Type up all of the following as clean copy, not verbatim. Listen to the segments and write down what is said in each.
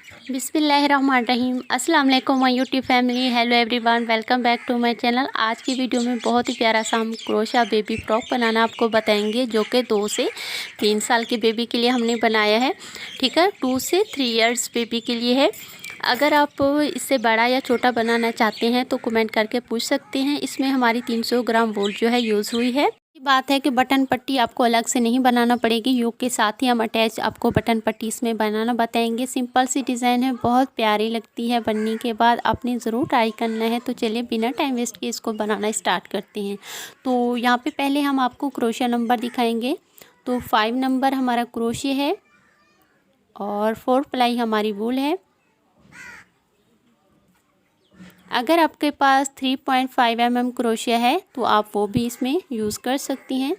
बिस्मिल्लाहिर्रहमानिर्रहीम। अस्सलाम वालेकुम my YouTube family. Hello everyone, welcome back to my channel. आज की वीडियो में बहुत ही प्यारा सा हम क्रोशा बेबी फ्रॉक बनाना आपको बताएंगे, जो कि 2 से 3 साल के बेबी के लिए हमने बनाया है। ठीक है, 2 से 3 इयर्स बेबी के लिए है। अगर आप इससे बड़ा या छोटा बनाना चाहते हैं तो कमेंट करके पूछ सकते हैं। इसमें हमारी 300 ग्राम वूल जो है यूज़ हुई है। बात है कि बटन पट्टी आपको अलग से नहीं बनाना पड़ेगी, योग के साथ ही हम अटैच आपको बटन पट्टी इसमें बनाना बताएंगे। सिंपल सी डिज़ाइन है, बहुत प्यारी लगती है। बनने के बाद आपने ज़रूर ट्राई करना है। तो चलिए बिना टाइम वेस्ट किए इसको बनाना स्टार्ट करते हैं। तो यहाँ पे पहले हम आपको क्रोशिया नंबर दिखाएंगे। तो 5 नंबर हमारा क्रोशिया है और 4 प्लाई हमारी वूल है। अगर आपके पास 3.5 mm क्रोशिया है तो आप वो भी इसमें यूज़ कर सकती हैं।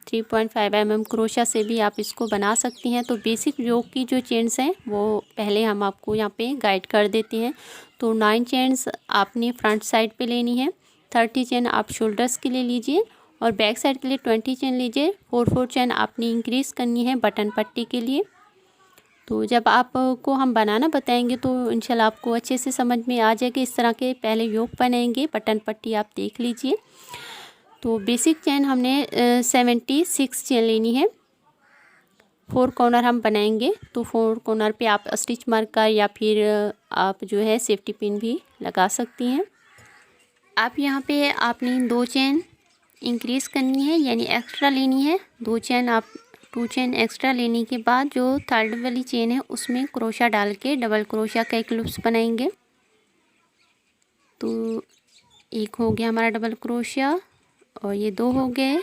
3.5 mm क्रोशिया से भी आप इसको बना सकती हैं। तो बेसिक योग की जो चेन्स हैं वो पहले हम आपको यहाँ पे गाइड कर देते हैं। तो 9 चेन्स आपने फ्रंट साइड पे लेनी है, 30 चेन आप शोल्डर्स के लिए लीजिए और बैक साइड के लिए 20 चेन लीजिए। 4 चेन आपने इंक्रीज़ करनी है बटन पट्टी के लिए। तो जब आपको हम बनाना बताएंगे तो इंशाल्लाह आपको अच्छे से समझ में आ जाएगा। इस तरह के पहले योग बनाएंगे, बटन पट्टी आप देख लीजिए। तो बेसिक चेन हमने 76 चेन लेनी है। 4 कॉर्नर हम बनाएंगे, तो 4 कॉर्नर पे आप स्टिच मार्कर या फिर आप जो है सेफ्टी पिन भी लगा सकती हैं। आप यहाँ पे आपने 2 चेन इंक्रीज़ करनी है, यानी एक्स्ट्रा लेनी है। 2 चेन आप 2 चेन एक्स्ट्रा लेने के बाद जो थर्ड वाली चेन है उसमें क्रोशा डाल के डबल क्रोशा का एक लूप्स बनाएंगे। तो एक हो गया हमारा डबल क्रोशा और ये 2 हो गए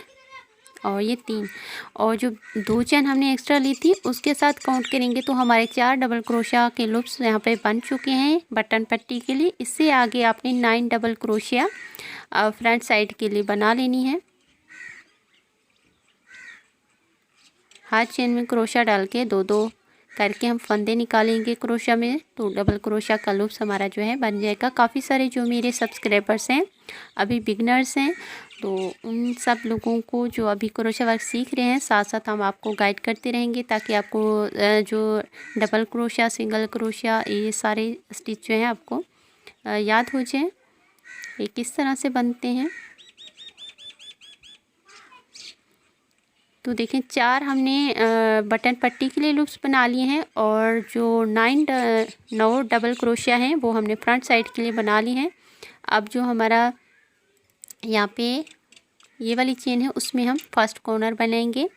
और ये 3, और जो 2 चेन हमने एक्स्ट्रा ली थी उसके साथ काउंट करेंगे तो हमारे 4 डबल क्रोशा के लूप्स यहाँ पे बन चुके हैं बटन पट्टी के लिए। इससे आगे आपने 9 डबल क्रोशिया फ्रंट साइड के लिए बना लेनी है। हर चेन में क्रोशा डाल के 2-2 करके हम फंदे निकालेंगे क्रोशा में। तो डबल क्रोशा का लूप्स हमारा जो है बन जाएगा। काफ़ी सारे जो मेरे सब्सक्राइबर्स हैं अभी बिगनर्स हैं, तो उन सब लोगों को जो अभी क्रोशा वर्क सीख रहे हैं साथ साथ हम आपको गाइड करते रहेंगे, ताकि आपको जो डबल क्रोशा, सिंगल क्रोशा, ये सारे स्टिच जो हैं आपको याद हो जाए ये किस तरह से बनते हैं। तो देखें 4 हमने बटन पट्टी के लिए लूप्स बना लिए हैं और जो 9 डबल क्रोशिया हैं वो हमने फ्रंट साइड के लिए बना ली हैं। अब जो हमारा यहाँ पे ये वाली चेन है उसमें हम फर्स्ट कॉर्नर बनाएंगे।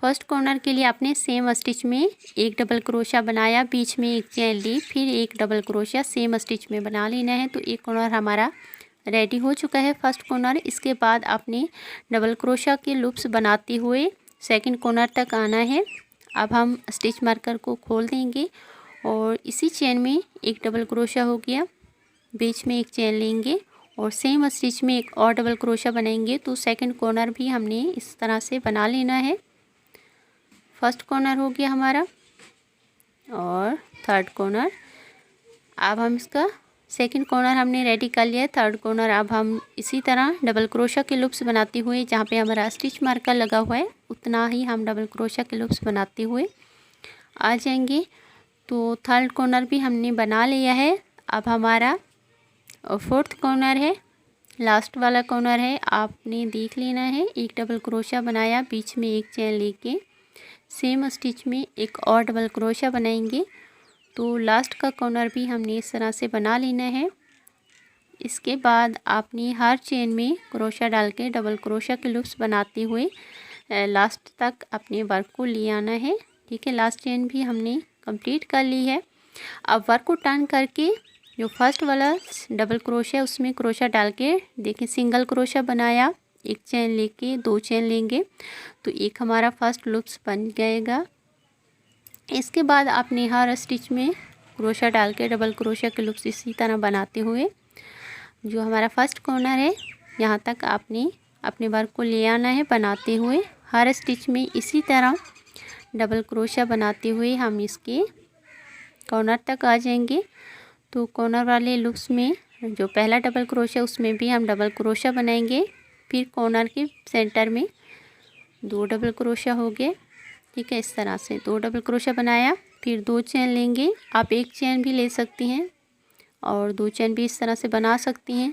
फर्स्ट कॉर्नर के लिए आपने सेम स्टिच में एक डबल क्रोशिया बनाया, बीच में एक चेन ली, फिर एक डबल क्रोशिया सेम स्टिच में बना लेना है। तो एक कॉर्नर हमारा रेडी हो चुका है फर्स्ट कॉर्नर। इसके बाद आपने डबल क्रोशा के लूप्स बनाते हुए सेकंड कॉर्नर तक आना है। अब हम स्टिच मार्कर को खोल देंगे और इसी चेन में एक डबल क्रोशा हो गया, बीच में एक चेन लेंगे और सेम स्टिच में एक और डबल क्रोशा बनाएंगे। तो सेकंड कॉर्नर भी हमने इस तरह से बना लेना है। फर्स्ट कॉर्नर हो गया हमारा और थर्ड कॉर्नर। अब हम इसका सेकंड कॉर्नर हमने रेडी कर लिया है। थर्ड कॉर्नर अब हम इसी तरह डबल क्रोशा के लूप्स बनाते हुए, जहाँ पे हमारा स्टिच मार्कर लगा हुआ है उतना ही हम डबल क्रोशा के लूप्स बनाते हुए आ जाएंगे। तो थर्ड कॉर्नर भी हमने बना लिया है। अब हमारा फोर्थ कॉर्नर है, लास्ट वाला कॉर्नर है, आपने देख लेना है। एक डबल क्रोशा बनाया, बीच में एक चेन लेके सेम स्टिच में एक और डबल क्रोशा बनाएंगे। तो लास्ट का कॉर्नर भी हमने इस तरह से बना लेना है। इसके बाद आपने हर चेन में क्रोशा डाल के डबल क्रोशा के लूप्स बनाते हुए लास्ट तक अपने वर्क को ले आना है। ठीक है, लास्ट चेन भी हमने कंप्लीट कर ली है। अब वर्क को टर्न करके जो फर्स्ट वाला डबल क्रोशा है उसमें क्रोशा डाल के देखिए सिंगल क्रोशा बनाया, एक चेन लेके 2 चेन लेंगे तो एक हमारा फर्स्ट लूप्स बन जाएगा। इसके बाद आपने हर स्टिच में क्रोशा डाल के डबल क्रोशा के लूप्स इसी तरह बनाते हुए जो हमारा फर्स्ट कॉर्नर है यहाँ तक आपने अपने वर्क को ले आना है। बनाते हुए हर स्टिच में इसी तरह डबल क्रोशा बनाते हुए हम इसके कॉर्नर तक आ जाएंगे। तो कॉर्नर वाले लूप्स में जो पहला डबल क्रोशा उसमें भी हम डबल क्रोशा बनाएंगे। फिर कॉर्नर के सेंटर में 2 डबल क्रोशा हो गए। ठीक है, इस तरह से 2 डबल क्रोशा बनाया, फिर 2 चेन लेंगे। आप 1 चेन भी ले सकती हैं और 2 चेन भी इस तरह से बना सकती हैं।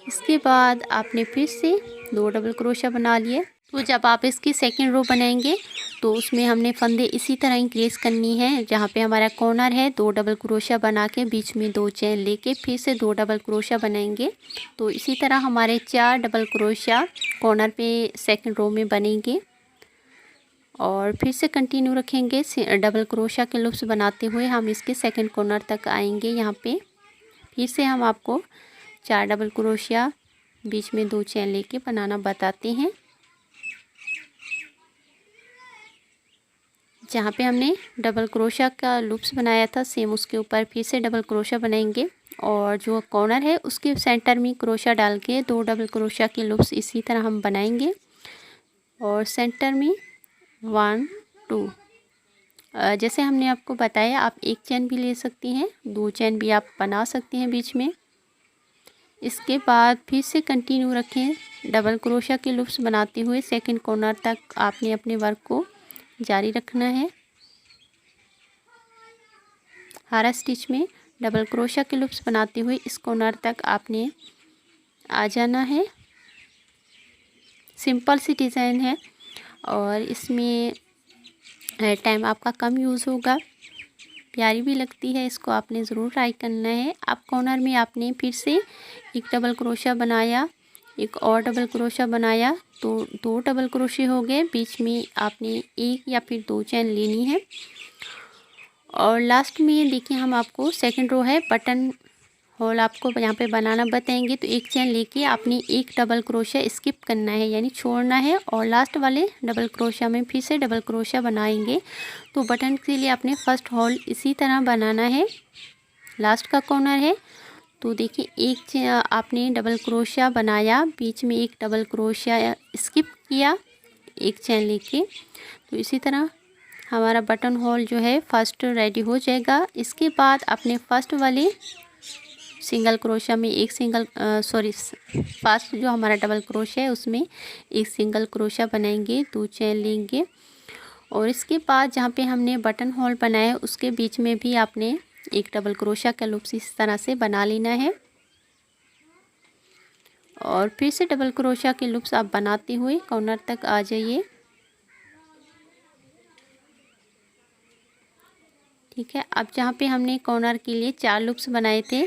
इसके बाद आपने फिर से 2 डबल क्रोशिया बना लिए। तो जब आप इसकी सेकंड रो बनाएंगे तो उसमें हमने फंदे इसी तरह इंक्रीज़ करनी है। जहाँ पे हमारा कॉर्नर है 2 डबल क्रोशिया बना के बीच में 2 चेन लेके फिर से 2 डबल क्रोशिया बनाएंगे। तो इसी तरह हमारे 4 डबल क्रोशिया कॉर्नर पे सेकंड रो में बनेंगे और फिर से कंटिन्यू रखेंगे। डबल क्रोशिया के लूप्स बनाते हुए हम इसके सेकंड कॉर्नर तक आएंगे। यहाँ पे फिर से हम आपको 4 डबल क्रोशिया बीच में 2 चेन लेके बनाना बताते हैं। जहाँ पे हमने डबल क्रोशिया का लूप्स बनाया था सेम उसके ऊपर फिर से डबल क्रोशिया बनाएंगे और जो कॉर्नर है उसके सेंटर में क्रोशिया डाल के 2 डबल क्रोशिया के लूप्स इसी तरह हम बनाएंगे और सेंटर में 1 2 जैसे हमने आपको बताया आप 1 चेन भी ले सकती हैं, 2 चेन भी आप बना सकती हैं बीच में। इसके बाद फिर से कंटिन्यू रखें। डबल क्रोशिया के लूप्स बनाते हुए सेकंड कॉर्नर तक आपने अपने वर्क को जारी रखना है। हर स्टिच में डबल क्रोशिया के लूप्स बनाते हुए इस कॉर्नर तक आपने आ जाना है। सिंपल सी डिज़ाइन है और इसमें टाइम आपका कम यूज़ होगा, प्यारी भी लगती है। इसको आपने ज़रूर ट्राई करना है। अब कॉर्नर में आपने फिर से एक डबल क्रोशिया बनाया, एक और डबल क्रोशिया बनाया, तो 2 डबल क्रोशिया हो गए। बीच में आपने 1 या फिर 2 चेन लेनी है और लास्ट में देखिए हम आपको सेकंड रो है बटन होल आपको यहाँ पे बनाना बताएंगे। तो 1 चेन लेके आपने 1 डबल क्रोशिया स्किप करना है यानी छोड़ना है और लास्ट वाले डबल क्रोशिया में फिर से डबल क्रोशिया बनाएंगे। तो बटन के लिए आपने फर्स्ट होल इसी तरह बनाना है। लास्ट का कॉर्नर है तो देखिए 1 आपने डबल क्रोशिया बनाया, बीच में 1 डबल क्रोशिया स्किप किया 1 चेन लेके। तो इसी तरह हमारा बटन होल जो है फर्स्ट रेडी हो जाएगा। इसके बाद अपने फर्स्ट वाले सिंगल क्रोशिया में फर्स्ट जो हमारा डबल क्रोशिया है उसमें 1 सिंगल क्रोशिया बनाएंगे, 2 चेन लेंगे और इसके बाद जहाँ पे हमने बटन होल बनाया है उसके बीच में भी आपने 1 डबल क्रोशिया का लूप्स इस तरह से बना लेना है और फिर से डबल क्रोशिया के लूप्स आप बनाते हुए कॉर्नर तक आ जाइए। ठीक है, अब जहाँ पे हमने कॉर्नर के लिए 4 लूप्स बनाए थे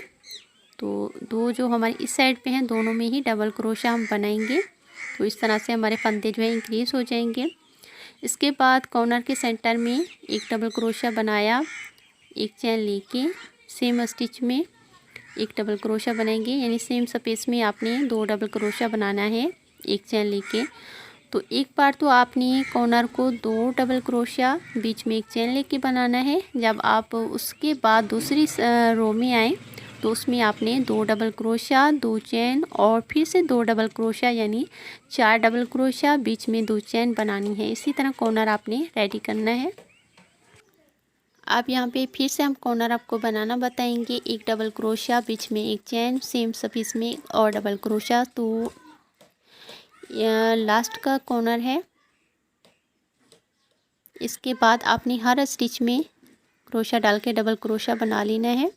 तो 2 जो हमारे इस साइड पे हैं दोनों में ही डबल क्रोशिया हम बनाएंगे। तो इस तरह से हमारे फंदे जो है इंक्रीज़ हो जाएंगे। इसके बाद कॉर्नर के सेंटर में 1 डबल क्रोशिया बनाया, 1 चेन लेके सेम स्टिच में 1 डबल क्रोशिया बनाएंगे यानी सेम स्पेस में आपने 2 डबल क्रोशिया बनाना है 1 चेन लेके। तो एक बार तो आपने कॉर्नर को 2 डबल क्रोशिया बीच में 1 चेन लेके बनाना है। जब आप उसके बाद दूसरी रो में आए तो उसमें आपने 2 डबल क्रोशिया, 2 चेन और फिर से 2 डबल क्रोशिया यानी 4 डबल क्रोशिया बीच में 2 चेन बनानी है। इसी तरह कॉर्नर आपने रेडी करना है। अब यहाँ पे फिर से हम कॉर्नर आपको बनाना बताएंगे। 1 डबल क्रोशिया बीच में 1 चेन सेम स्पेस में और डबल क्रोशिया। तो लास्ट का कॉर्नर है। इसके बाद आपने हर स्टिच में क्रोशिया डाल के डबल क्रोशिया बना लेना है।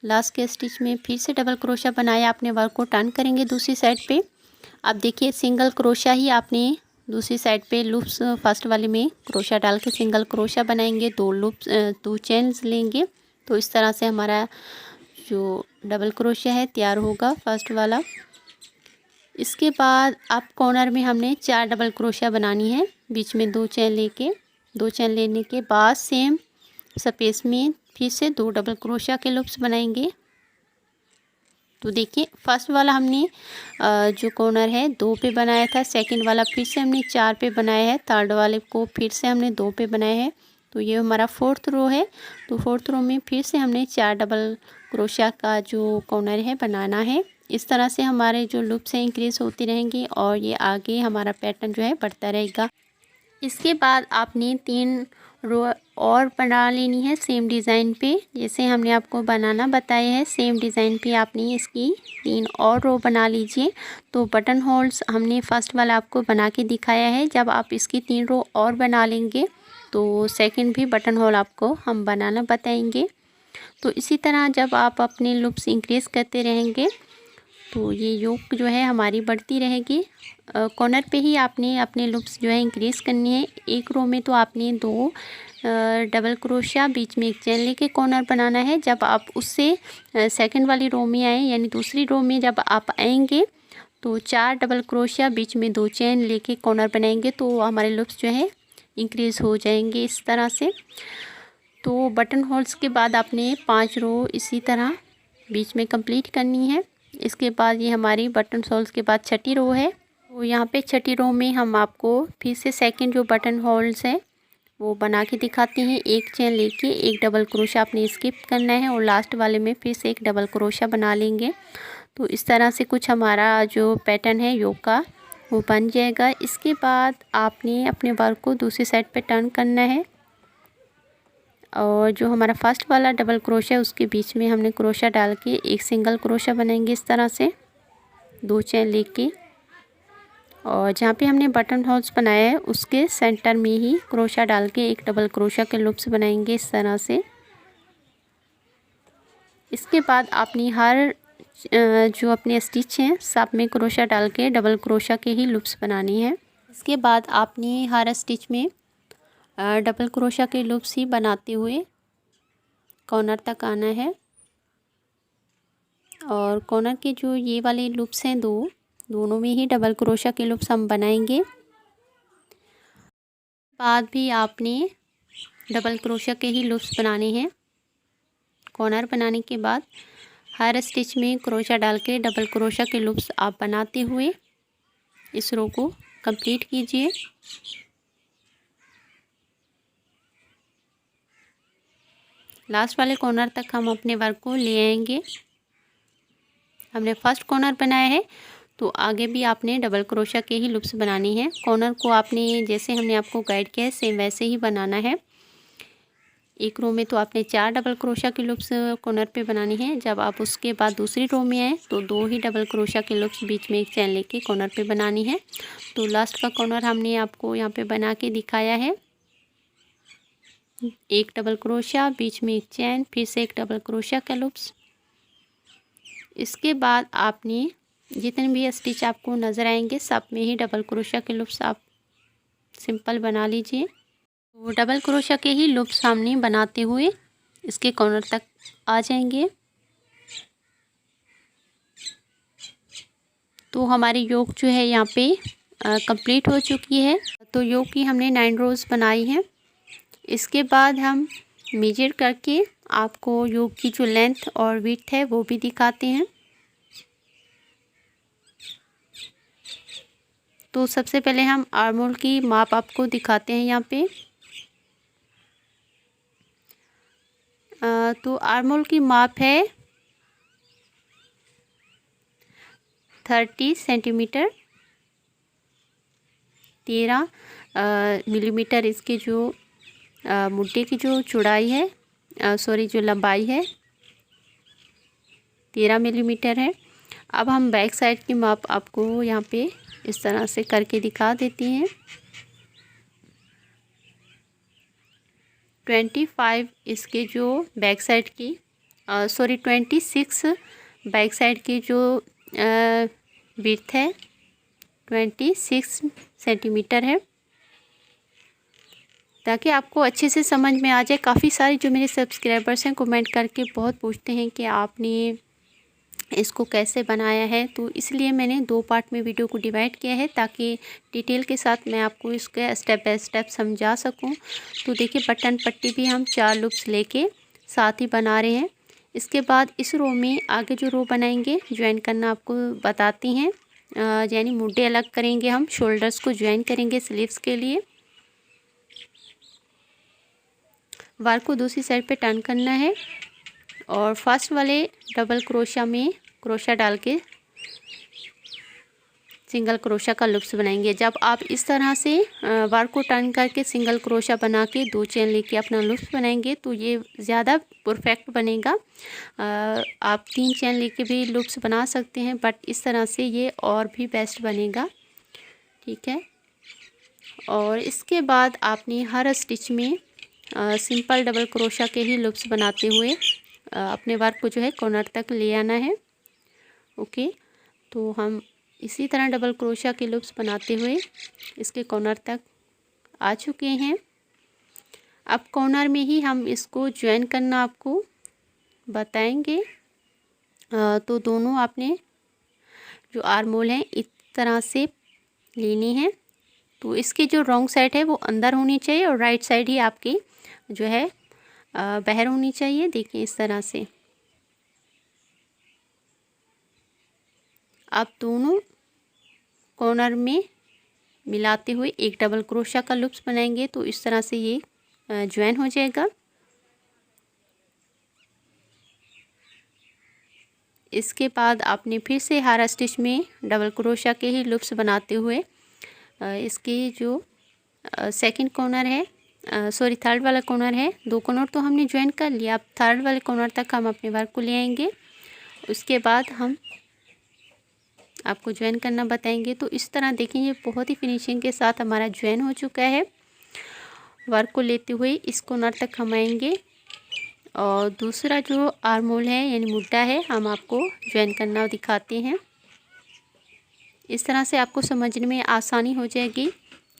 लास्ट के स्टिच में फिर से डबल क्रोशिया बनाया, आपने वर्क को टर्न करेंगे दूसरी साइड पे। अब देखिए सिंगल क्रोशिया ही आपने दूसरी साइड पे लूप्स फर्स्ट वाले में क्रोशिया डाल के सिंगल क्रोशिया बनाएंगे, 2 लूप्स 2 चेन्स लेंगे। तो इस तरह से हमारा जो डबल क्रोशिया है तैयार होगा फर्स्ट वाला। इसके बाद अब कॉर्नर में हमने 4 डबल क्रोशिया बनानी है, बीच में 2 चेन लेके 2 चेन लेने के बाद सेम स्पेस में फिर से 2 डबल क्रोशिया के लूप्स बनाएंगे। तो देखिए फर्स्ट वाला हमने जो कॉर्नर है 2 पे बनाया था, सेकंड वाला फिर से हमने 4 पे बनाया है, थर्ड वाले को फिर से हमने 2 पे बनाया है। तो ये हमारा 4th रो है। तो 4th रो में फिर से हमने 4 डबल क्रोशिया का जो कॉर्नर है बनाना है। इस तरह से हमारे जो लूप्स हैं इंक्रीज़ होती रहेंगी और ये आगे हमारा पैटर्न जो है बढ़ता रहेगा। इसके बाद आपने 3 रो और बना लेनी है सेम डिज़ाइन पे, जैसे हमने आपको बनाना बताया है सेम डिज़ाइन पे आपने इसकी 3 और रो बना लीजिए। तो बटन होल्स हमने फर्स्ट वाला आपको बना के दिखाया है। जब आप इसकी 3 रो और बना लेंगे तो सेकंड भी बटन होल आपको हम बनाना बताएंगे। तो इसी तरह जब आप अपने लूप्स इंक्रीज़ करते रहेंगे तो ये योक जो है हमारी बढ़ती रहेगी। कॉर्नर पे ही आपने अपने लूप्स जो है इंक्रीज़ करनी है। एक रो में तो आपने 2 डबल क्रोशिया बीच में एक चेन लेके कॉर्नर बनाना है। जब आप उससे सेकंड वाली रो में आए यानी दूसरी रो में जब आप आएंगे तो 4 डबल क्रोशिया बीच में 2 चेन लेके कॉर्नर बनाएंगे तो हमारे लूप्स जो है इंक्रीज़ हो जाएंगे इस तरह से। तो बटन होल्स के बाद आपने 5 रो इसी तरह बीच में कंप्लीट करनी है। इसके बाद ये हमारी बटन होल्स के बाद छठी रो है। तो यहाँ पे छठी रो में हम आपको फिर से सेकंड जो बटन होल्स है वो बना के दिखाते हैं। एक चेन लेके एक डबल क्रोशिया आपने स्किप करना है और लास्ट वाले में फिर से एक डबल क्रोशिया बना लेंगे। तो इस तरह से कुछ हमारा जो पैटर्न है योक का वो बन जाएगा। इसके बाद आपने अपने वर्क को दूसरी साइड पे टर्न करना है और जो हमारा फर्स्ट वाला डबल क्रोशिया उसके बीच में हमने क्रोशिया डाल के एक सिंगल क्रोशिया बनाएंगे इस तरह से 2 चेन लेके। और जहाँ पे हमने बटन होल्स बनाया है उसके सेंटर में ही क्रोशिया डाल के एक डबल क्रोशिया के लूप्स बनाएंगे इस तरह से। इसके बाद आपने हर जो अपने स्टिच हैं सब में क्रोशिया डाल के डबल क्रोशिया के ही लूप्स बनानी है। इसके बाद आपने हर स्टिच में डबल क्रोशिया के लूप्स ही बनाते हुए कॉर्नर तक आना है। और कॉर्नर के जो ये वाले लूप्स हैं दोनों में ही डबल क्रोशिया के लूप्स हम बनाएंगे। बाद भी आपने डबल क्रोशिया के ही लूप्स बनाने हैं। कॉर्नर बनाने के बाद हर स्टिच में क्रोशिया डाल के डबल क्रोशिया के लूप्स आप बनाते हुए इस रो को कंप्लीट कीजिए। लास्ट वाले कॉर्नर तक हम अपने वर्क को ले आएंगे। हमने फर्स्ट कॉर्नर बनाया है तो आगे भी आपने डबल क्रोशिया के ही लूप्स बनानी है। कॉर्नर को आपने जैसे हमने आपको गाइड किया है सेम वैसे ही बनाना है। एक रो में तो आपने 4 डबल क्रोशिया के लूप्स कॉर्नर पे बनानी है। जब आप उसके बाद दूसरी रो में आए तो 2 ही डबल क्रोशिया के लूप्स बीच में एक चैन लेके कॉर्नर पे बनानी है। तो लास्ट का कॉर्नर हमने आपको यहाँ पे बना के दिखाया है। एक डबल क्रोशिया बीच में एक चैन फिर से एक डबल क्रोशिया का लूप्स। इसके बाद आपने जितने भी स्टिच आपको नज़र आएंगे सब में ही डबल क्रोशिया के लूप्स आप सिंपल बना लीजिए। तो डबल क्रोशिया के ही लूप्स हमने बनाते हुए इसके कॉर्नर तक आ जाएंगे। तो हमारी योक जो है यहाँ पे कंप्लीट हो चुकी है। तो योक की हमने 9 रोज़ बनाई हैं। इसके बाद हम मेजर करके आपको योक की जो लेंथ और विड्थ है वो भी दिखाते हैं। तो सबसे पहले हम आर्म होल की माप आपको दिखाते हैं यहाँ पे। तो आर्म होल की माप है 30 सेंटीमीटर। 13 मिलीमीटर इसके जो मुड्ढे की जो चौड़ाई है जो लंबाई है 13 मिलीमीटर है। अब हम बैक साइड की माप आपको यहाँ पे इस तरह से करके दिखा देती हैं। 25 इसके जो बैक साइड की 26 बैक साइड की जो विड्थ है 26 सेंटीमीटर है। ताकि आपको अच्छे से समझ में आ जाए। काफ़ी सारे जो मेरे सब्सक्राइबर्स हैं कमेंट करके बहुत पूछते हैं कि आपने इसको कैसे बनाया है, तो इसलिए मैंने 2 पार्ट में वीडियो को डिवाइड किया है ताकि डिटेल के साथ मैं आपको इसके स्टेप बाय स्टेप समझा सकूं। तो देखिए बटन पट्टी भी हम 4 लूप्स लेके साथ ही बना रहे हैं। इसके बाद इस रो में आगे जो रो बनाएंगे ज्वाइन करना आपको बताती हैं। यानी मुड्ढे अलग करेंगे, हम शोल्डर्स को ज्वाइन करेंगे स्लीव्स के लिए। वर्क को दूसरी साइड पे टर्न करना है और फर्स्ट वाले डबल क्रोशिया में क्रोशिया डाल के सिंगल क्रोशिया का लूप्स बनाएंगे। जब आप इस तरह से वर्क को टर्न करके सिंगल क्रोशिया बना के 2 चेन लेके अपना लूप्स बनाएंगे तो ये ज़्यादा परफेक्ट बनेगा। आप 3 चेन लेके भी लूप्स बना सकते हैं बट इस तरह से ये और भी बेस्ट बनेगा। ठीक है। और इसके बाद आपने हर स्टिच में सिंपल डबल क्रोशा के ही लूप्स बनाते हुए अपने वर्क को जो है कॉर्नर तक ले आना है। ओके, तो हम इसी तरह डबल क्रोशा के लूप्स बनाते हुए इसके कॉर्नर तक आ चुके हैं। अब कॉर्नर में ही हम इसको ज्वाइन करना आपको बताएंगे। तो दोनों आपने जो आर्म होल हैं इस तरह से लेनी है। तो इसकी जो रॉन्ग साइड है वो अंदर होनी चाहिए और राइट साइड ही आपकी जो है बाहर होनी चाहिए। देखिए इस तरह से आप दोनों कॉर्नर में मिलाते हुए एक डबल क्रोशा का लूप्स बनाएंगे तो इस तरह से ये ज्वाइन हो जाएगा। इसके बाद आपने फिर से हर स्टिच में डबल क्रोशा के ही लूप्स बनाते हुए इसकी जो सेकंड कॉर्नर है सॉरी थर्ड वाला कॉर्नर है, 2 कॉर्नर तो हमने ज्वाइन कर लिया। अब थर्ड वाले कॉर्नर तक हम अपने वर्क को ले आएंगे। उसके बाद हम आपको ज्वाइन करना बताएंगे। तो इस तरह देखें ये बहुत ही फिनिशिंग के साथ हमारा ज्वाइन हो चुका है। वर्क को लेते हुए इस कॉर्नर तक हम आएंगे और दूसरा जो आर्म होल है यानी मुड्ढा है हम आपको ज्वाइन करना दिखाते हैं। इस तरह से आपको समझने में आसानी हो जाएगी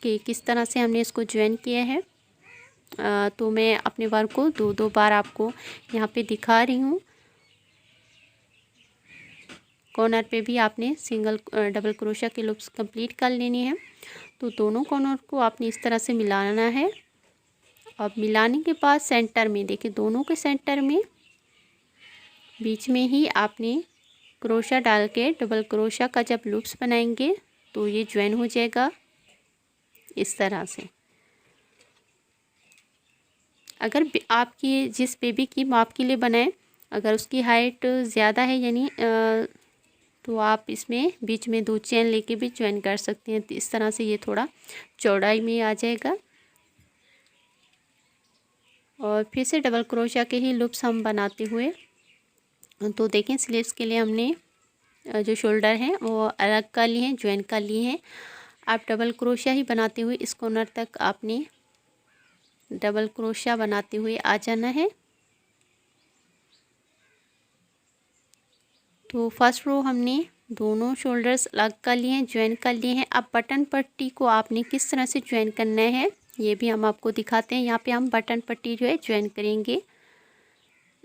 कि किस तरह से हमने इसको ज्वाइन किया है। तो मैं अपने वर्क को दो बार आपको यहाँ पे दिखा रही हूँ। कॉर्नर पे भी आपने सिंगल डबल क्रोशा के लूप्स कंप्लीट कर लेनी है। तो दोनों कॉर्नर को आपने इस तरह से मिलाना है। अब मिलाने के बाद सेंटर में देखिए दोनों के सेंटर में बीच में ही आपने क्रोशा डाल के डबल क्रोशा का जब लूप्स बनाएंगे तो ये ज्वाइन हो जाएगा इस तरह से। अगर आपकी जिस बेबी की माप के लिए बनाएं अगर उसकी हाइट ज़्यादा है यानी तो आप इसमें बीच में 2 चेन लेके भी ज्वाइन कर सकते हैं। तो इस तरह से ये थोड़ा चौड़ाई में आ जाएगा। और फिर से डबल क्रोशा के ही लूप्स हम बनाते हुए तो देखें स्लीव्स के लिए हमने जो शोल्डर हैं वो अलग कर लिए हैं, ज्वाइन कर लिए हैं। आप डबल क्रोशा ही बनाते हुए इस कॉर्नर तक आपने डबल क्रोशा बनाते हुए आ जाना है। तो फर्स्ट रो हमने दोनों शोल्डर्स अलग कर लिए हैं, ज्वाइन कर लिए हैं। अब बटन पट्टी को आपने किस तरह से ज्वाइन करना है ये भी हम आपको दिखाते हैं। यहाँ पे हम बटन पट्टी जो है ज्वाइन करेंगे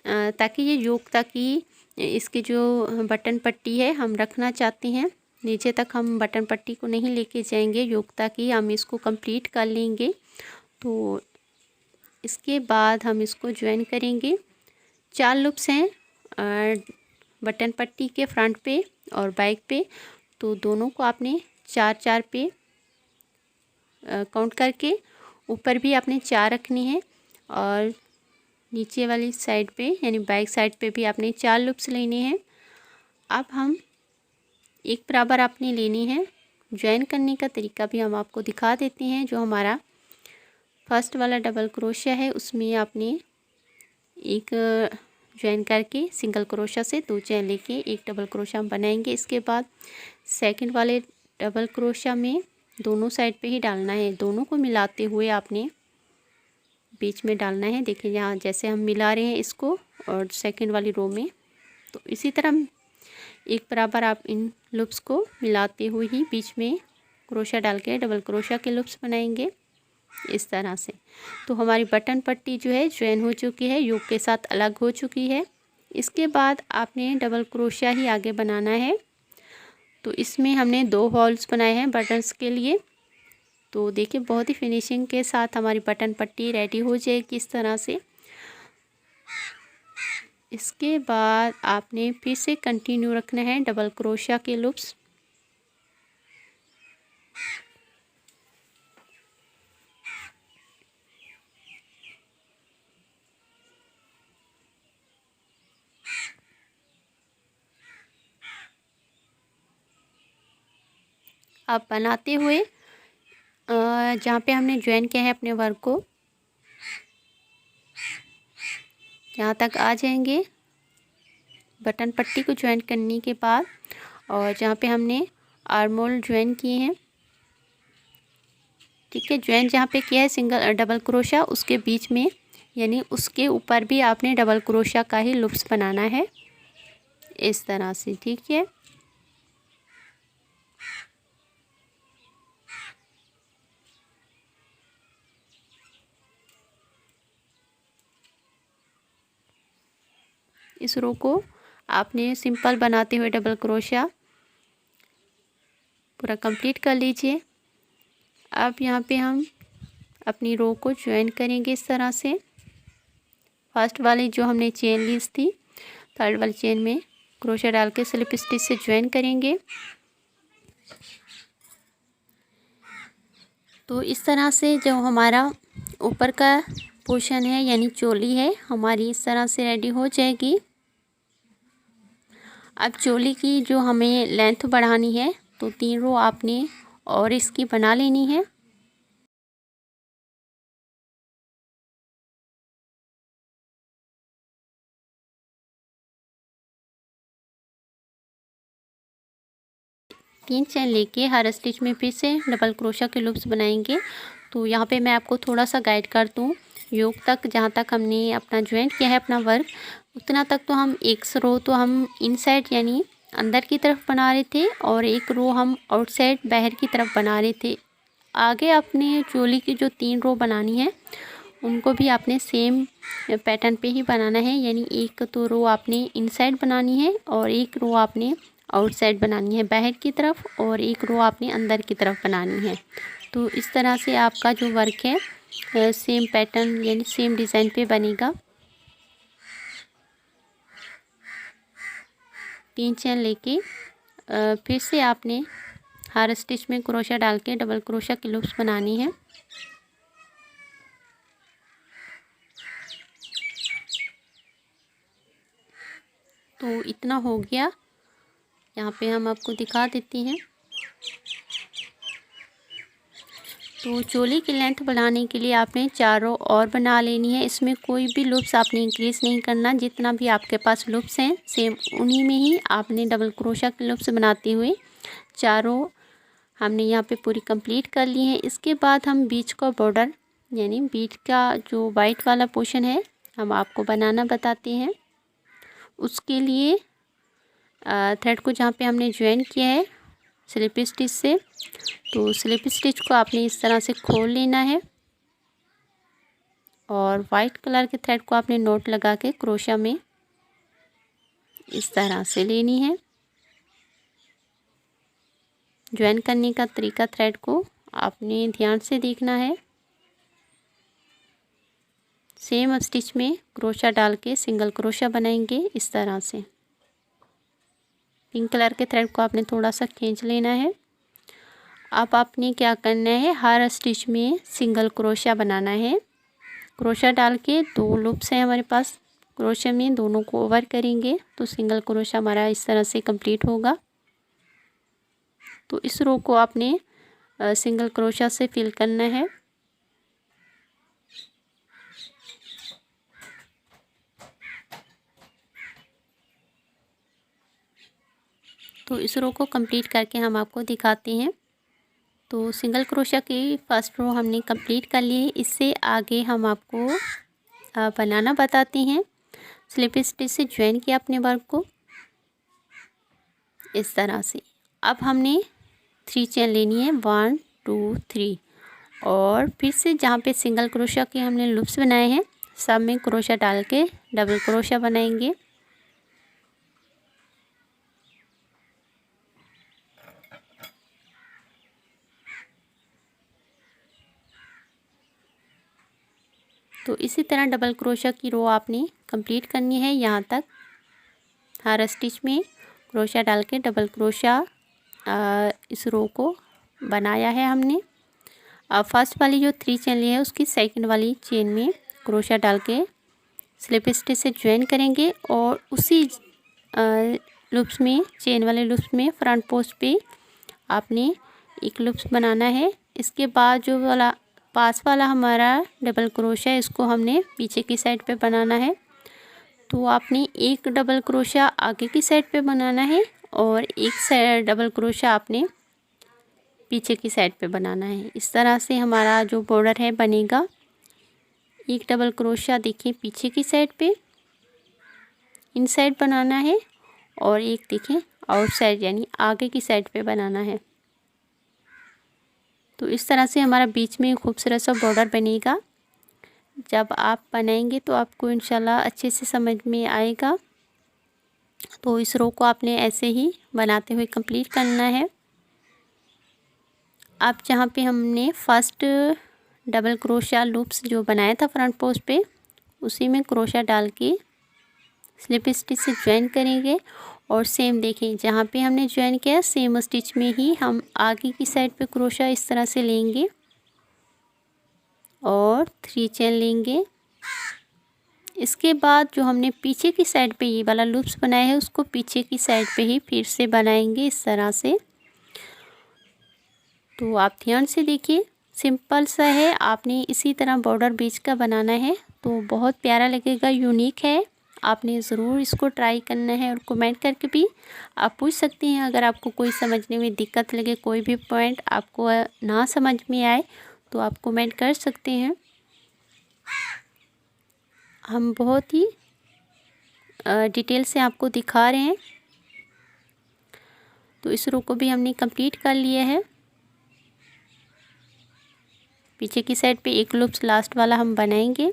ताकि ये योक तक ही इसकी जो बटन पट्टी है हम रखना चाहते हैं। नीचे तक हम बटन पट्टी को नहीं लेके जाएंगे, योक तक ही हम इसको कंप्लीट कर लेंगे। तो इसके बाद हम इसको ज्वाइन करेंगे। 4 लूप्स हैं बटन पट्टी के फ्रंट पे और बैक पे। तो दोनों को आपने 4-4 पे काउंट करके ऊपर भी आपने 4 रखनी है और नीचे वाली साइड पे यानी बैक साइड पे भी आपने 4 लूप्स लेने हैं। अब हम एक बराबर आपने लेनी है। ज्वाइन करने का तरीका भी हम आपको दिखा देते हैं। जो हमारा फर्स्ट वाला डबल क्रोशिया है उसमें आपने एक ज्वाइन करके सिंगल क्रोशा से 2 चेन लेके एक डबल क्रोशा हम बनाएंगे। इसके बाद सेकंड वाले डबल क्रोशा में दोनों साइड पे ही डालना है, दोनों को मिलाते हुए आपने बीच में डालना है। देखिए यहाँ जैसे हम मिला रहे हैं इसको और सेकंड वाली रो में, तो इसी तरह एक बराबर आप इन लूप्स को मिलाते हुए ही बीच में क्रोशा डाल के डबल क्रोशा के लूप्स बनाएंगे इस तरह से। तो हमारी बटन पट्टी जो है ज्वाइन हो चुकी है, योक के साथ अलग हो चुकी है। इसके बाद आपने डबल क्रोशिया ही आगे बनाना है। तो इसमें हमने 2 होल्स बनाए हैं बटन्स के लिए। तो देखिए बहुत ही फिनिशिंग के साथ हमारी बटन पट्टी रेडी हो जाएगी इस तरह से। इसके बाद आपने फिर से कंटिन्यू रखना है डबल क्रोशिया के लूप्स। आप बनाते हुए जहाँ पे हमने ज्वाइन किया है अपने वर्क को यहाँ तक आ जाएंगे बटन पट्टी को ज्वाइन करने के बाद। और जहाँ पे हमने आर्म होल ज्वाइन किए हैं ठीक है। ज्वाइन जहाँ पे किया है सिंगल डबल क्रोशा उसके बीच में यानी उसके ऊपर भी आपने डबल क्रोशा का ही लूप्स बनाना है इस तरह से, ठीक है। इस रो को आपने सिंपल बनाते हुए डबल क्रोशा पूरा कंप्लीट कर लीजिए। अब यहाँ पे हम अपनी रो को ज्वाइन करेंगे इस तरह से। फर्स्ट वाली जो हमने चेन ली थी, थर्ड वाली चेन में क्रोशा डाल के स्लिप स्टिच से ज्वाइन करेंगे। तो इस तरह से जो हमारा ऊपर का पोर्शन है यानी चोली है हमारी इस तरह से रेडी हो जाएगी। अब चोली की जो हमें लेंथ बढ़ानी है तो 3 रो आपने और इसकी बना लेनी है। तीन चेन लेके हर स्टिच में फिर से डबल क्रोशा के लूप्स बनाएंगे। तो यहाँ पे मैं आपको थोड़ा सा गाइड कर दूँ, योग तक जहाँ तक हमने अपना ज्वाइंट किया है अपना वर्क उतना तक तो हम एक रो तो हम इनसाइड यानी अंदर की तरफ बना रहे थे और एक रो हम आउटसाइड बाहर की तरफ बना रहे थे। आगे अपने चोली की जो 3 रो बनानी है उनको भी आपने सेम पैटर्न पे ही बनाना है, यानी एक तो रो आपने इनसाइड बनानी है और एक रो आपने आउटसाइड बनानी है बाहर की तरफ और एक रो आपने अंदर की तरफ बनानी है। तो इस तरह से आपका जो वर्क है सेम पैटर्न यानी सेम डिज़ाइन पे बनेगा। 3 चेन लेके फिर से आपने हर स्टिच में क्रोशा डाल के डबल क्रोशा की लूप्स बनानी है। तो इतना हो गया, यहाँ पे हम आपको दिखा देते हैं। तो चोली की लेंथ बढ़ाने के लिए आपने 4 रो और बना लेनी है। इसमें कोई भी लूप्स आपने इंक्रीज़ नहीं करना, जितना भी आपके पास लूप्स हैं सेम उन्हीं में ही आपने डबल क्रोशा के लूप्स बनाते हुए 4 रो हमने यहाँ पे पूरी कंप्लीट कर ली है। इसके बाद हम बीच का बॉर्डर यानी बीच का जो वाइट वाला पोर्शन है हम आपको बनाना बताते हैं। उसके लिए थ्रेड को जहाँ पे हमने ज्वाइन किया है स्लिप स्टिच से, तो स्लिप स्टिच को आपने इस तरह से खोल लेना है और वाइट कलर के थ्रेड को आपने नोट लगा के क्रोशा में इस तरह से लेनी है। ज्वाइन करने का तरीका थ्रेड को आपने ध्यान से देखना है। सेम स्टिच में क्रोशा डाल के सिंगल क्रोशा बनाएंगे इस तरह से। पिंक कलर के थ्रेड को आपने थोड़ा सा खींच लेना है। अब आपने क्या करना है, हर स्टिच में सिंगल क्रोशा बनाना है। क्रोशा डाल के 2 लूप्स हैं हमारे पास, क्रोशा में दोनों को ओवर करेंगे तो सिंगल क्रोशा हमारा इस तरह से कंप्लीट होगा। तो इस रो को आपने सिंगल क्रोशा से फिल करना है। तो इस रो को कंप्लीट करके हम आपको दिखाते हैं। तो सिंगल क्रोशा की फर्स्ट रो हमने कंप्लीट कर ली है। इससे आगे हम आपको बनाना बताते हैं। स्लिप स्टिच से ज्वाइन किया अपने वर्क को इस तरह से। अब हमने 3 चेन लेनी है 1 2 3 और फिर से जहाँ पे सिंगल क्रोशा के हमने लूप्स बनाए हैं सब में क्रोशा डाल के डबल क्रोशा बनाएंगे। तो इसी तरह डबल क्रोशा की रो आपने कंप्लीट करनी है। यहाँ तक हर स्टिच में क्रोशा डाल के डबल क्रोशा इस रो को बनाया है हमने। अब फर्स्ट वाली जो 3 चेन ली है उसकी सेकंड वाली चेन में क्रोशा डाल के स्लिप स्टिच से ज्वाइन करेंगे और उसी लूप्स में चेन वाले लूप्स में फ्रंट पोस्ट पे आपने एक लूप्स बनाना है। इसके बाद जो वाला पास वाला हमारा डबल क्रोशा है इसको हमने पीछे की साइड पे बनाना है। तो आपने एक डबल क्रोशा आगे की साइड पे बनाना है और एक साइड डबल क्रोशा आपने पीछे की साइड पे बनाना है। इस तरह से हमारा जो बॉर्डर है बनेगा। एक डबल क्रोशिया देखिए पीछे की साइड पे इन साइड बनाना है और एक देखिए आउट साइड यानी आगे की साइड पे बनाना है। तो इस तरह से हमारा बीच में खूबसूरत सा बॉर्डर बनेगा। जब आप बनाएंगे तो आपको इंशाल्लाह अच्छे से समझ में आएगा। तो इस रो को आपने ऐसे ही बनाते हुए कंप्लीट करना है। अब जहाँ पे हमने फर्स्ट डबल क्रोशिया लूप्स जो बनाया था फ्रंट पोस्ट पे, उसी में क्रोशिया डाल के स्लिप स्टिच से ज्वाइन करेंगे। और सेम देखें जहाँ पे हमने ज्वाइन किया सेम स्टिच में ही हम आगे की साइड पे क्रोशिया इस तरह से लेंगे और 3 चेन लेंगे। इसके बाद जो हमने पीछे की साइड पे ये वाला लूप्स बनाया है उसको पीछे की साइड पे ही फिर से बनाएंगे इस तरह से। तो आप ध्यान से देखिए, सिंपल सा है, आपने इसी तरह बॉर्डर बीच का बनाना है तो बहुत प्यारा लगेगा, यूनिक है। आपने ज़रूर इसको ट्राई करना है और कमेंट करके भी आप पूछ सकते हैं। अगर आपको कोई समझने में दिक्कत लगे, कोई भी पॉइंट आपको ना समझ में आए तो आप कमेंट कर सकते हैं। हम बहुत ही डिटेल से आपको दिखा रहे हैं। तो इस रो को भी हमने कंप्लीट कर लिया है। पीछे की साइड पे एक लूप्स लास्ट वाला हम बनाएंगे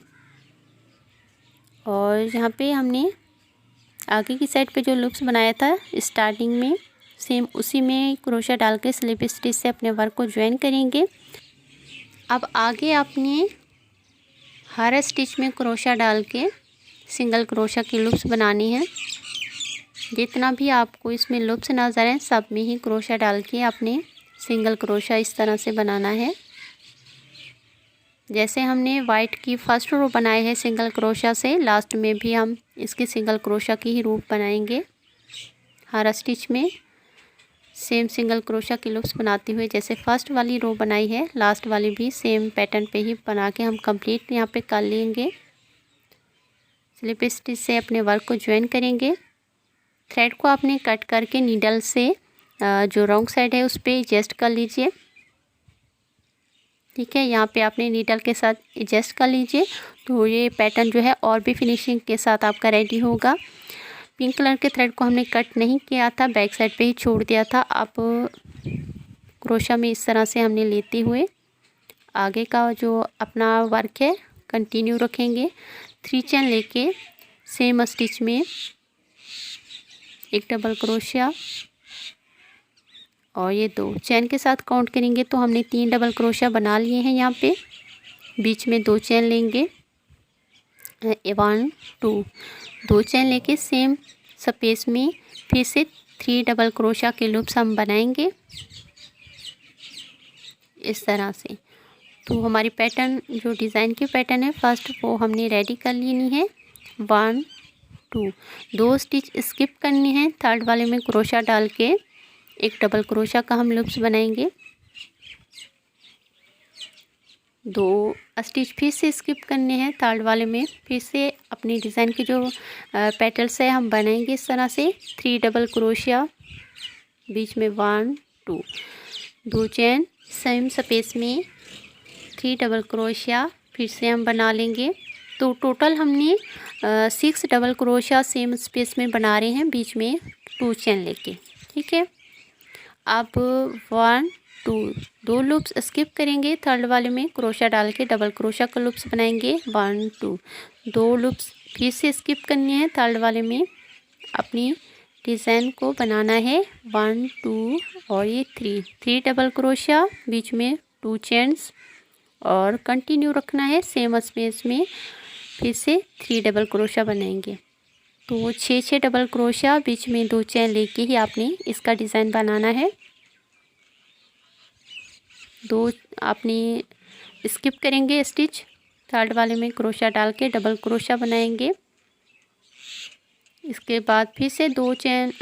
और यहाँ पे हमने आगे की साइड पे जो लूप्स बनाया था स्टार्टिंग में सेम उसी में क्रोशिया डाल के स्लिप स्टिच से अपने वर्क को ज्वाइन करेंगे। अब आगे आपने हर स्टिच में क्रोशिया डाल के सिंगल क्रोशिया की लूप्स बनानी है। जितना भी आपको इसमें लूप्स नजर हैं सब में ही क्रोशिया डाल के आपने सिंगल क्रोशिया इस तरह से बनाना है। जैसे हमने वाइट की फर्स्ट रो बनाई है सिंगल क्रोशिया से, लास्ट में भी हम इसके सिंगल क्रोशिया की ही रो बनाएंगे। हर स्टिच में सेम सिंगल क्रोशिया की लूप्स बनाते हुए जैसे फर्स्ट वाली रो बनाई है लास्ट वाली भी सेम पैटर्न पे ही बना के हम कंप्लीट यहाँ पे कर लेंगे। स्लिप स्टिच से अपने वर्क को ज्वाइन करेंगे। थ्रेड को आपने कट करके नीडल से जो रॉन्ग साइड है उस पर एडजस्ट कर लीजिए। ठीक है, यहाँ पे आपने नीडल के साथ एडजस्ट कर लीजिए तो ये पैटर्न जो है और भी फिनिशिंग के साथ आपका रेडी होगा। पिंक कलर के थ्रेड को हमने कट नहीं किया था, बैक साइड पे ही छोड़ दिया था। अब क्रोशिया में इस तरह से हमने लेते हुए आगे का जो अपना वर्क है कंटिन्यू रखेंगे। 3 चेन लेके सेम स्टिच में एक डबल क्रोशिया और ये 2 चेन के साथ काउंट करेंगे तो हमने 3 डबल क्रोशिया बना लिए हैं। यहाँ पे बीच में 2 चेन लेंगे, 1 2 2 चेन लेके सेम स्पेस में फिर से 3 डबल क्रोशिया के लूप्स हम बनाएंगे इस तरह से। तो हमारी पैटर्न जो डिज़ाइन की पैटर्न है फर्स्ट वो हमने रेडी कर लेनी है। 1 2 2 स्टिच स्किप करनी है, थर्ड वाले में क्रोशिया डाल के एक डबल क्रोशिया का हम लूप्स बनाएंगे। 2 स्टिच फिर से स्किप करने हैं, थर्ड वाले में फिर से अपनी डिज़ाइन की जो पेटल्स है हम बनाएंगे इस तरह से। 3 डबल क्रोशिया बीच में 1 2 2 चेन सेम स्पेस में 3 डबल क्रोशिया फिर से हम बना लेंगे। तो टोटल हमने 6 डबल क्रोशिया सेम स्पेस में बना रहे हैं बीच में 2 चेन लेके। ठीक है, अब 1 2 2 लूप्स स्किप करेंगे, थर्ड वाले में क्रोशिया डाल के डबल क्रोशिया का लूप्स बनाएंगे। 1 2 2 लूप्स फिर से स्किप करनी है, थर्ड वाले में अपनी डिज़ाइन को बनाना है। 1 2 और ये 3 डबल क्रोशिया बीच में 2 चेन्स और कंटिन्यू रखना है सेम स्पेस में फिर से 3 डबल क्रोशिया बनाएंगे। तो 6 डबल क्रोशिया बीच में 2 चेन लेके ही आपने इसका डिज़ाइन बनाना है। 2 आपने स्किप करेंगे स्टिच, थर्ड वाले में क्रोशिया डाल के डबल क्रोशिया बनाएंगे। इसके बाद फिर से 2 चेन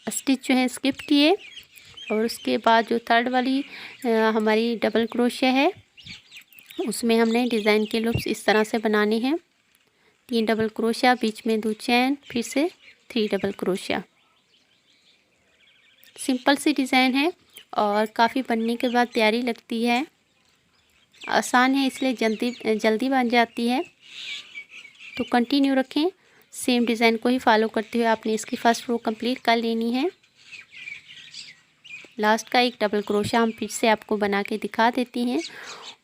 स्टिच जो है स्किप किए और उसके बाद जो थर्ड वाली हमारी डबल क्रोशिया है उसमें हमने डिज़ाइन के लूप्स इस तरह से बनाने हैं। 3 डबल क्रोशिया बीच में 2 चेन फिर से 3 डबल क्रोशिया। सिंपल सी डिज़ाइन है और काफ़ी बनने के बाद प्यारी लगती है। आसान है इसलिए जल्दी बन जाती है। तो कंटिन्यू रखें, सेम डिज़ाइन को ही फॉलो करते हुए आपने इसकी फर्स्ट रो कंप्लीट कर लेनी है। लास्ट का एक डबल क्रोशा हम फिर से आपको बना के दिखा देती हैं।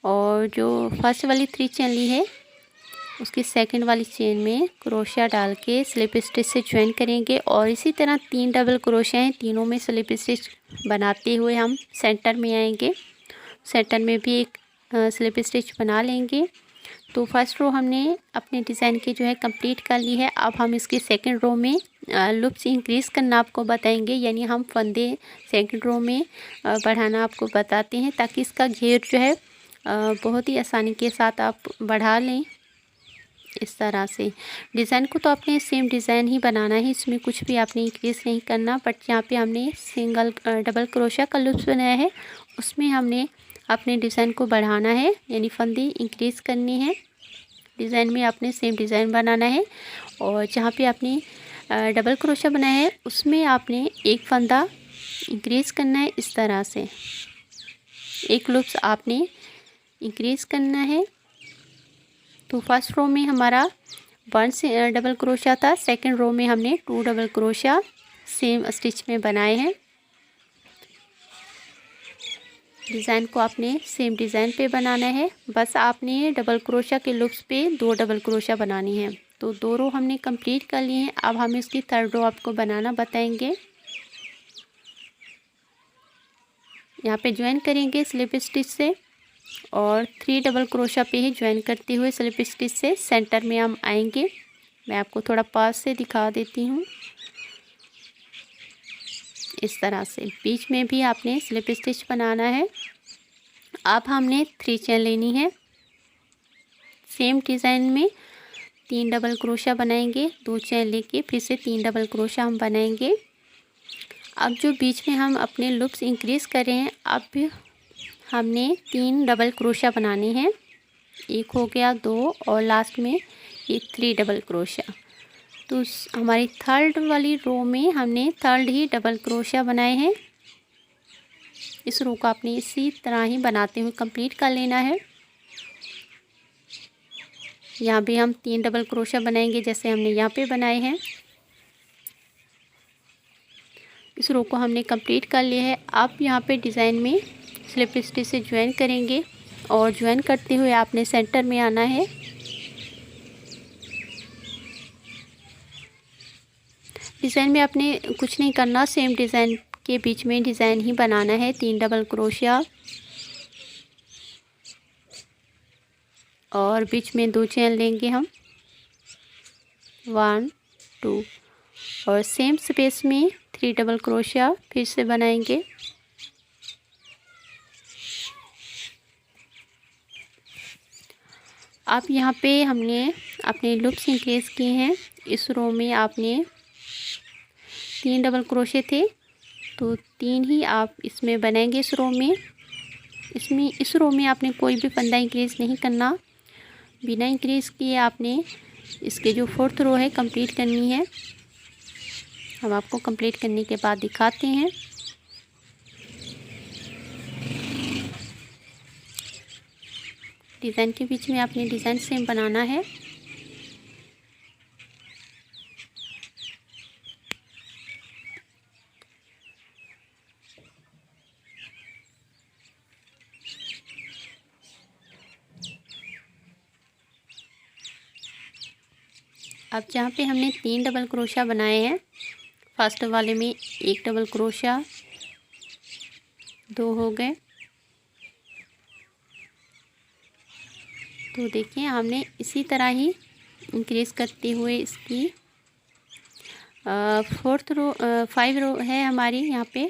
और जो फर्स्ट वाली 3 चेन ली है उसकी सेकंड वाली चेन में क्रोशिया डाल के स्लिप स्टिच से ज्वाइन करेंगे। और इसी तरह 3 डबल क्रोशिया हैं, तीनों में स्लिप स्टिच बनाते हुए हम सेंटर में आएंगे। सेंटर में भी एक स्लिप स्टिच बना लेंगे। तो फर्स्ट रो हमने अपने डिज़ाइन की जो है कंप्लीट कर ली है। अब हम इसकी सेकंड रो में लूप्स इंक्रीज़ करना आपको बताएंगे, यानी हम फंदे सेकंड रो में बढ़ाना आपको बताते हैं, ताकि इसका घेर जो है बहुत ही आसानी के साथ आप बढ़ा लें। इस तरह से डिज़ाइन को तो आपने सेम डिज़ाइन ही बनाना है, इसमें कुछ भी आपने इंक्रीज़ नहीं करना। बट यहाँ पे हमने सिंगल डबल क्रोशिया का लूप्स बनाया है, उसमें हमने अपने डिज़ाइन को बढ़ाना है, यानी फंदे इंक्रीज़ करनी है। डिज़ाइन में आपने सेम डिज़ाइन बनाना है। और जहाँ पे आपने डबल क्रोशिया बनाया है उसमें आपने एक फंदा इंक्रीज़ करना है। इस तरह से एक लूप्स आपने इंक्रीज़ करना है। तो फर्स्ट रो में हमारा 1 से डबल क्रोशिया था, सेकंड रो में हमने 2 डबल क्रोशिया सेम स्टिच में बनाए हैं। डिज़ाइन को आपने सेम डिज़ाइन पे बनाना है, बस आपने डबल क्रोशिया के लूप्स पे 2 डबल क्रोशिया बनानी है। तो 2 रो हमने कंप्लीट कर लिए हैं। अब हम इसकी थर्ड रो आपको बनाना बताएंगे। यहाँ पे ज्वाइन करेंगे स्लिप स्टिच से और 3 डबल क्रोशिया पे ही ज्वाइन करते हुए स्लिप स्टिच से सेंटर में हम आएंगे। मैं आपको थोड़ा पास से दिखा देती हूँ। इस तरह से बीच में भी आपने स्लिप स्टिच बनाना है। अब हमने 3 चेन लेनी है, सेम डिज़ाइन में 3 डबल क्रोशिया बनाएंगे। 2 चेन लेके फिर से 3 डबल क्रोशिया हम बनाएंगे। अब जो बीच में हम अपने लूप्स इंक्रीज़ कर रहे हैं, अब हमने 3 डबल क्रोशिया बनाने हैं। एक हो गया, 2 और लास्ट में ये 3 डबल क्रोशिया। तो हमारी थर्ड वाली रो में हमने थर्ड ही डबल क्रोशिया बनाए हैं। इस रो को आपने इसी तरह ही बनाते हुए कंप्लीट कर लेना है। यहाँ भी हम 3 डबल क्रोशिया बनाएंगे जैसे हमने यहाँ पे बनाए हैं। इस रो को हमने कंप्लीट कर लिया है। अब यहाँ पे डिज़ाइन में स्लिप स्टिच से ज्वाइन करेंगे और ज्वाइन करते हुए आपने सेंटर में आना है। डिज़ाइन में आपने कुछ नहीं करना, सेम डिज़ाइन के बीच में डिज़ाइन ही बनाना है। 3 डबल क्रोशिया और बीच में 2 चेन लेंगे हम, 1 2 और सेम स्पेस में 3 डबल क्रोशिया फिर से बनाएंगे। अब यहाँ पे हमने अपने लूप्स इंक्रीज़ किए हैं। इस रो में आपने 3 डबल क्रोशे थे, तो 3 ही आप इसमें बनाएंगे। इस रो में आपने कोई भी फंदा इंक्रीज़ नहीं करना। बिना इंक्रीज़ किए आपने इसके जो 4th रो है कंप्लीट करनी है। हम आपको कंप्लीट करने के बाद दिखाते हैं। डिज़ाइन के बीच में आपने डिज़ाइन सेम बनाना है। अब जहाँ पे हमने 3 डबल क्रोशिया बनाए हैं, फर्स्ट वाले में 1 डबल क्रोशिया, 2 हो गए। तो देखिए हमने इसी तरह ही इंक्रीज़ करते हुए इसकी 4th रो 5 रो है हमारी। यहाँ पे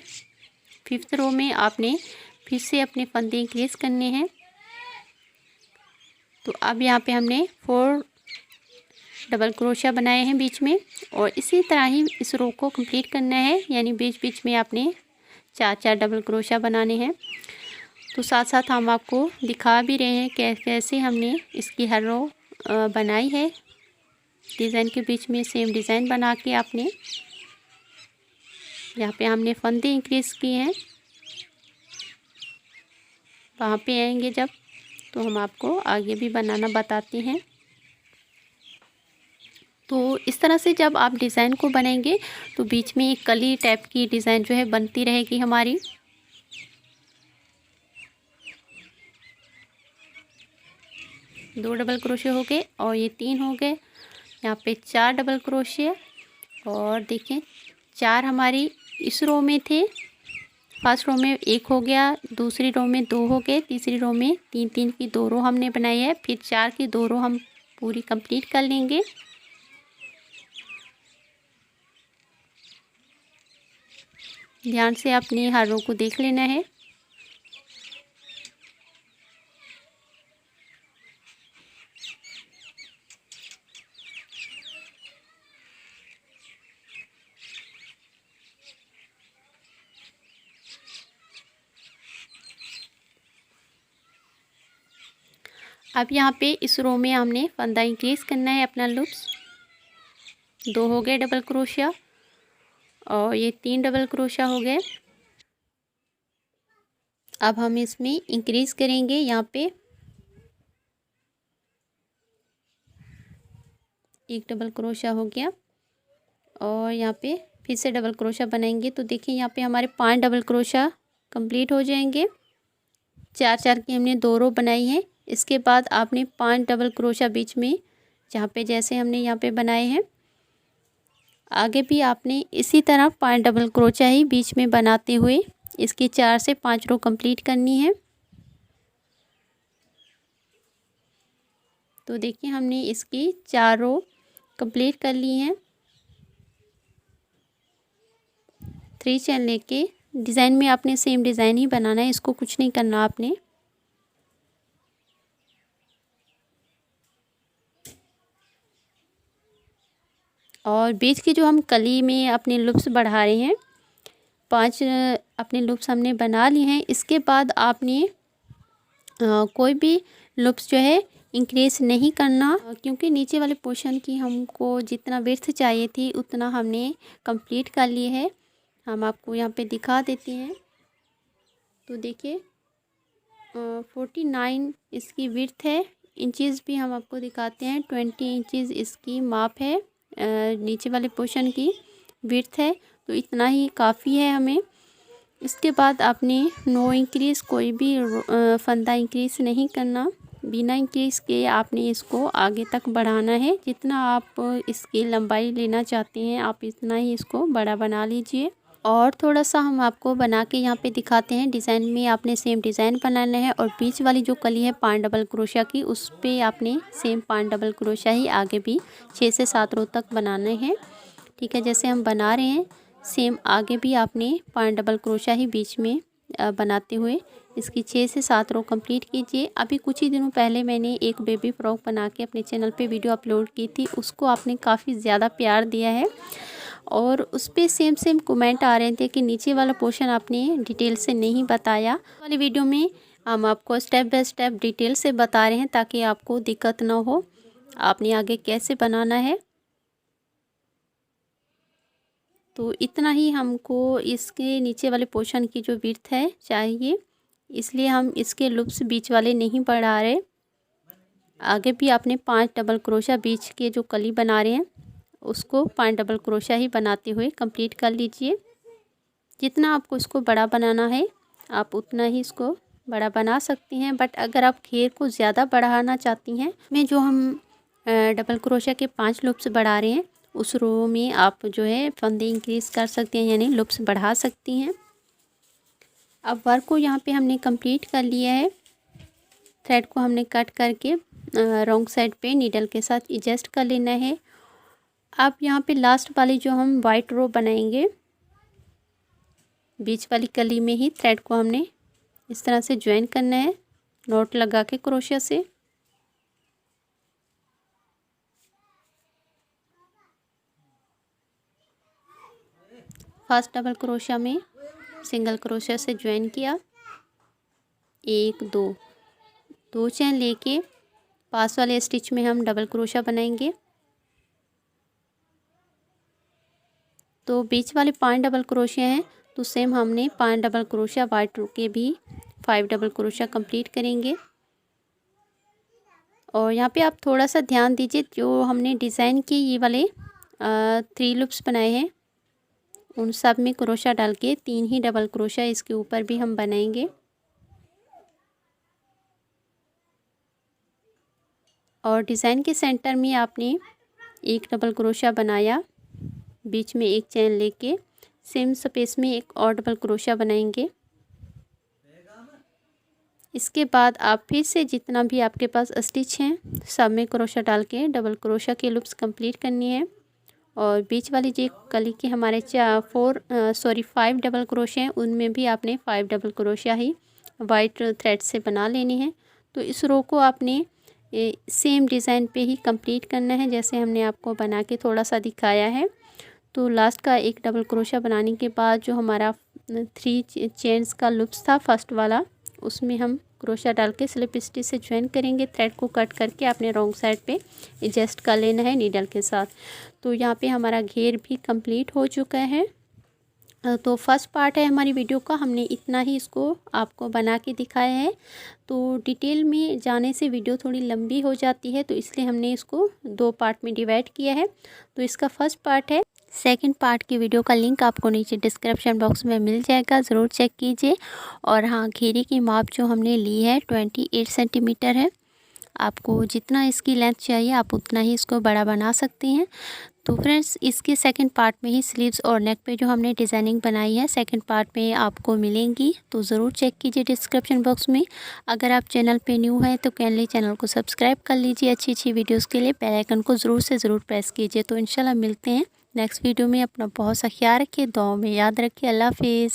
5th रो में आपने फिर से अपने फंदे इंक्रीज़ करने हैं। तो अब यहाँ पे हमने 4 डबल क्रोशिया बनाए हैं बीच में, और इसी तरह ही इस रो को कंप्लीट करना है, यानी बीच बीच में आपने 4 डबल क्रोशिया बनाने हैं। तो साथ साथ हम आपको दिखा भी रहे हैं कैसे हमने इसकी हर रो बनाई है। डिज़ाइन के बीच में सेम डिज़ाइन बना के आपने यहाँ पे हमने फंदे इंक्रीज़ किए हैं। वहाँ पे आएंगे जब, तो हम आपको आगे भी बनाना बताते हैं। तो इस तरह से जब आप डिज़ाइन को बनाएंगे तो बीच में एक कली टाइप की डिज़ाइन जो है बनती रहेगी हमारी। दो डबल क्रोशे हो गए और ये 3 हो गए। यहाँ पे 4 डबल क्रोशे और देखें 4 हमारी इस रो में थे। फर्स्ट रो में 1 हो गया, दूसरी रो में 2 हो गए, तीसरी रो में 3-3 की 2 रो हमने बनाई है। फिर 4 की 2 रो हम पूरी कंप्लीट कर लेंगे। ध्यान से अपनी हर रो को देख लेना है। अब यहाँ पे इस रो में हमने फंदा इंक्रीज करना है अपना लूप्स। 2 हो गए डबल क्रोशिया और ये 3 डबल क्रोशिया हो गए। अब हम इसमें इंक्रीज करेंगे। यहाँ पे 1 डबल क्रोशिया हो गया और यहाँ पे फिर से डबल क्रोशिया बनाएंगे। तो देखिए यहाँ पे हमारे 5 डबल क्रोशिया कंप्लीट हो जाएंगे। 4-4 की हमने 2 रो बनाई है। इसके बाद आपने 5 डबल क्रोशिया बीच में जहाँ पे जैसे हमने यहाँ पे बनाए हैं, आगे भी आपने इसी तरह 5 डबल क्रोशिया ही बीच में बनाते हुए इसकी 4 से 5 रो कंप्लीट करनी है। तो देखिए हमने इसकी 4 रो कंप्लीट कर ली हैं। 3 चेन लेके डिज़ाइन में आपने सेम डिज़ाइन ही बनाना है, इसको कुछ नहीं करना आपने। और बीच की जो हम कली में अपने लूप्स बढ़ा रहे हैं, 5 अपने लूप्स हमने बना लिए हैं। इसके बाद आपने कोई भी लूप्स जो है इंक्रीज नहीं करना, क्योंकि नीचे वाले पोर्शन की हमको जितना विड्थ चाहिए थी उतना हमने कंप्लीट कर लिए है। हम आपको यहाँ पे दिखा देते हैं। तो देखिए 49 इसकी विड्थ है। इंचज़ भी हम आपको दिखाते हैं। 20 इंचज़ इसकी माप है, नीचे वाले पोर्शन की विड्थ है। तो इतना ही काफ़ी है हमें। इसके बाद आपने नो इंक्रीज़, कोई भी फंदा इंक्रीज़ नहीं करना। बिना इंक्रीज़ के आपने इसको आगे तक बढ़ाना है। जितना आप इसकी लंबाई लेना चाहते हैं आप इतना ही इसको बड़ा बना लीजिए। और थोड़ा सा हम आपको बना के यहाँ पे दिखाते हैं। डिज़ाइन में आपने सेम डिज़ाइन बनाना है और बीच वाली जो कली है 5 डबल क्रोशिया की, उस पे आपने सेम 5 डबल क्रोशिया ही आगे भी 6 से 7 रो तक बनाने हैं। ठीक है, जैसे हम बना रहे हैं सेम आगे भी आपने 5 डबल क्रोशिया ही बीच में बनाते हुए इसकी 6 से 7 रो कंप्लीट कीजिए। अभी कुछ ही दिनों पहले मैंने एक बेबी फ्रॉक बना के अपने चैनल पे वीडियो अपलोड की थी, उसको आपने काफ़ी ज़्यादा प्यार दिया है और उस पर सेम कमेंट आ रहे थे कि नीचे वाला पोर्शन आपने डिटेल से नहीं बताया। वाली वीडियो में हम आपको स्टेप बाय स्टेप डिटेल से बता रहे हैं ताकि आपको दिक्कत ना हो, आपने आगे कैसे बनाना है। तो इतना ही हमको इसके नीचे वाले पोर्शन की जो विड्थ है चाहिए, इसलिए हम इसके लूप्स बीच वाले नहीं बढ़ा रहे। आगे भी आपने 5 डबल क्रोशिया बीच के जो कली बना रहे हैं उसको 5 डबल क्रोशिया ही बनाते हुए कंप्लीट कर लीजिए। जितना आपको इसको बड़ा बनाना है आप उतना ही इसको बड़ा बना सकती हैं। बट अगर आप घेर को ज़्यादा बढ़ाना चाहती हैं, में जो हम डबल क्रोशिया के 5 लूप्स बढ़ा रहे हैं उस रो में आप जो है फंदे इंक्रीज़ कर सकते हैं, यानी लूप्स बढ़ा सकती हैं। अब वर्क को यहाँ पे हमने कंप्लीट कर लिया है। थ्रेड को हमने कट करके रॉन्ग साइड पे नीडल के साथ एडजस्ट कर लेना है। अब यहाँ पे लास्ट वाली जो हम वाइट रो बनाएंगे, बीच वाली कली में ही थ्रेड को हमने इस तरह से ज्वाइन करना है नॉट लगा के क्रोशिया से। फर्स्ट डबल क्रोशिया में सिंगल क्रोशिया से ज्वाइन किया, 1 2 चेन लेके पास वाले स्टिच में हम डबल क्रोशिया बनाएंगे। तो बीच वाले 5 डबल क्रोशिया हैं तो सेम हमने 5 डबल क्रोशिया वाइट रो के भी 5 डबल क्रोशिया कंप्लीट करेंगे। और यहाँ पे आप थोड़ा सा ध्यान दीजिए, जो हमने डिज़ाइन की ये वाले 3 लूप्स बनाए हैं उन सब में क्रोशिया डाल के 3 ही डबल क्रोशिया इसके ऊपर भी हम बनाएंगे। और डिज़ाइन के सेंटर में आपने एक डबल क्रोशिया बनाया, बीच में एक चेन लेके सेम स्पेस में एक और डबल क्रोशिया बनाएंगे। इसके बाद आप फिर से जितना भी आपके पास स्टिच हैं सब में क्रोशिया डाल के डबल क्रोशिया के लूप्स कंप्लीट करनी है। और बीच वाली जो कली के हमारे 5 डबल क्रोशिया हैं उनमें भी आपने 5 डबल क्रोशिया ही वाइट थ्रेड से बना लेनी है। तो इस रो को आपने सेम डिज़ाइन पे ही कंप्लीट करना है जैसे हमने आपको बना के थोड़ा सा दिखाया है। तो लास्ट का एक डबल क्रोशिया बनाने के बाद जो हमारा 3 चेन्स का लूप्स था फर्स्ट वाला, उसमें हम क्रोशिया डाल के स्लिप स्टिच से ज्वाइन करेंगे। थ्रेड को कट करके अपने रॉन्ग साइड पे एडजस्ट कर लेना है नीडल के साथ। तो यहाँ पे हमारा घेर भी कंप्लीट हो चुका है। तो फर्स्ट पार्ट है हमारी वीडियो का, हमने इतना ही इसको आपको बना के दिखाया है। तो डिटेल में जाने से वीडियो थोड़ी लंबी हो जाती है, तो इसलिए हमने इसको 2 पार्ट में डिवाइड किया है। तो इसका फर्स्ट पार्ट है। सेकंड पार्ट की वीडियो का लिंक आपको नीचे डिस्क्रिप्शन बॉक्स में मिल जाएगा, ज़रूर चेक कीजिए। और हाँ, घेरे की माप जो हमने ली है 28 सेंटीमीटर है। आपको जितना इसकी लेंथ चाहिए आप उतना ही इसको बड़ा बना सकते हैं। तो फ्रेंड्स, इसके सेकंड पार्ट में ही स्लीव्स और नेक पे जो हमने डिज़ाइनिंग बनाई है सेकंड पार्ट में आपको मिलेंगी, तो ज़रूर चेक कीजिए डिस्क्रिप्शन बॉक्स में। अगर आप चैनल पे न्यू हैं तो काइंडली चैनल को सब्सक्राइब कर लीजिए। अच्छी वीडियोज़ के लिए बेल आइकन को ज़रूर से ज़रूर प्रेस कीजिए। तो इंशाल्लाह मिलते हैं नेक्स्ट वीडियो में। अपना बहुत सा ख्याल रखिए, दुआओं में याद रखिए। अल्लाह हाफिज़।